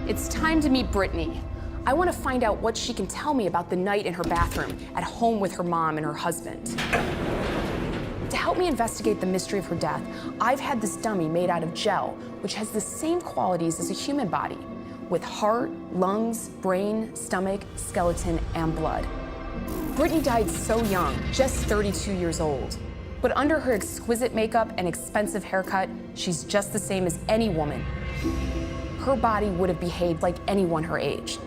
It's time to meet Brittany. I want to find out what she can tell me about the night in her bathroom at home with her mom and her husband. To help me investigate the mystery of her death, I've had this dummy made out of gel, which has the same qualities as a human body, with heart, lungs, brain, stomach, skeleton, and blood. Brittany died so young, just 32 years old. But under her exquisite makeup and expensive haircut, she's just the same as any woman. Her body would have behaved like anyone her age.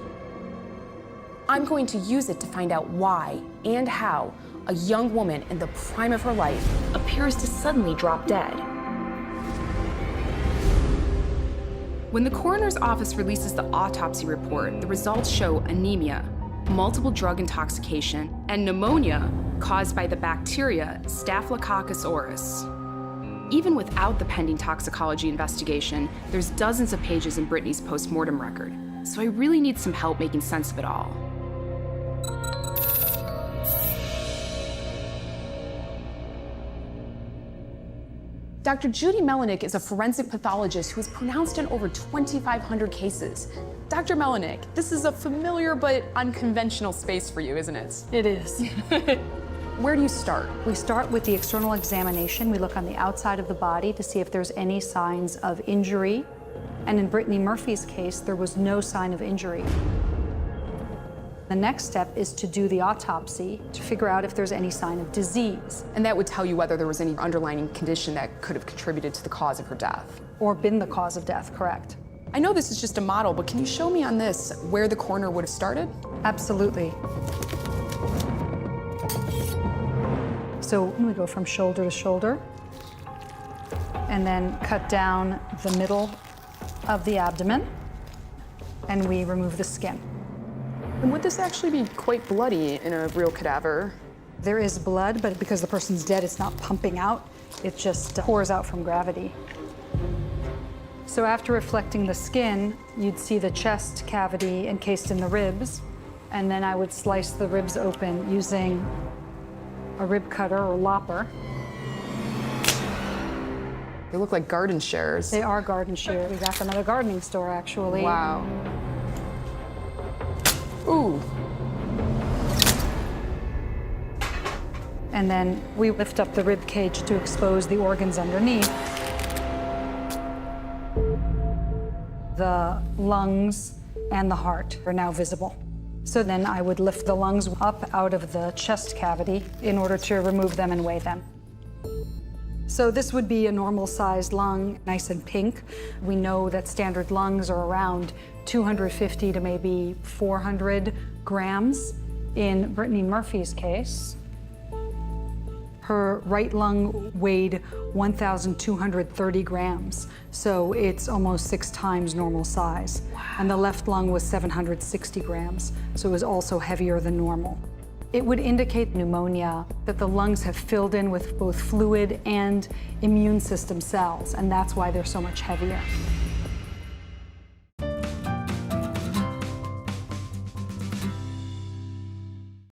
I'm going to use it to find out why and how a young woman in the prime of her life appears to suddenly drop dead. When the coroner's office releases the autopsy report, the results show anemia, multiple drug intoxication, and pneumonia caused by the bacteria Staphylococcus aureus. Even without the pending toxicology investigation, there's dozens of pages in Brittany's post-mortem record, so I really need some help making sense of it all. Dr. Judy Melanik is a forensic pathologist who has pronounced in over 2,500 cases. Dr. Melanik, this is a familiar but unconventional space for you, isn't it? It is. Where do you start? We start with the external examination. We look on the outside of the body to see if there's any signs of injury. And in Brittany Murphy's case, there was no sign of injury. The next step is to do the autopsy to figure out if there's any sign of disease. And that would tell you whether there was any underlying condition that could have contributed to the cause of her death. Or been the cause of death, correct. I know this is just a model, but can you show me on this where the coroner would have started? Absolutely. So we go from shoulder to shoulder, and then cut down the middle of the abdomen, and we remove the skin. And would this actually be quite bloody in a real cadaver? There is blood, but because the person's dead, it's not pumping out. It just pours out from gravity. So after reflecting the skin, you'd see the chest cavity encased in the ribs, and then I would slice the ribs open using a rib cutter or lopper. They look like garden shears. They are garden shears. We got them at a gardening store, actually. Wow. Ooh. And then we lift up the rib cage to expose the organs underneath. The lungs and the heart are now visible. So then I would lift the lungs up out of the chest cavity in order to remove them and weigh them. So this would be a normal-sized lung, nice and pink. We know that standard lungs are around 250 to maybe 400 grams. In Brittany Murphy's case, her right lung weighed 1,230 grams, so it's almost 6 times normal size. Wow. And the left lung was 760 grams, so it was also heavier than normal. It would indicate pneumonia, that the lungs have filled in with both fluid and immune system cells, and that's why they're so much heavier.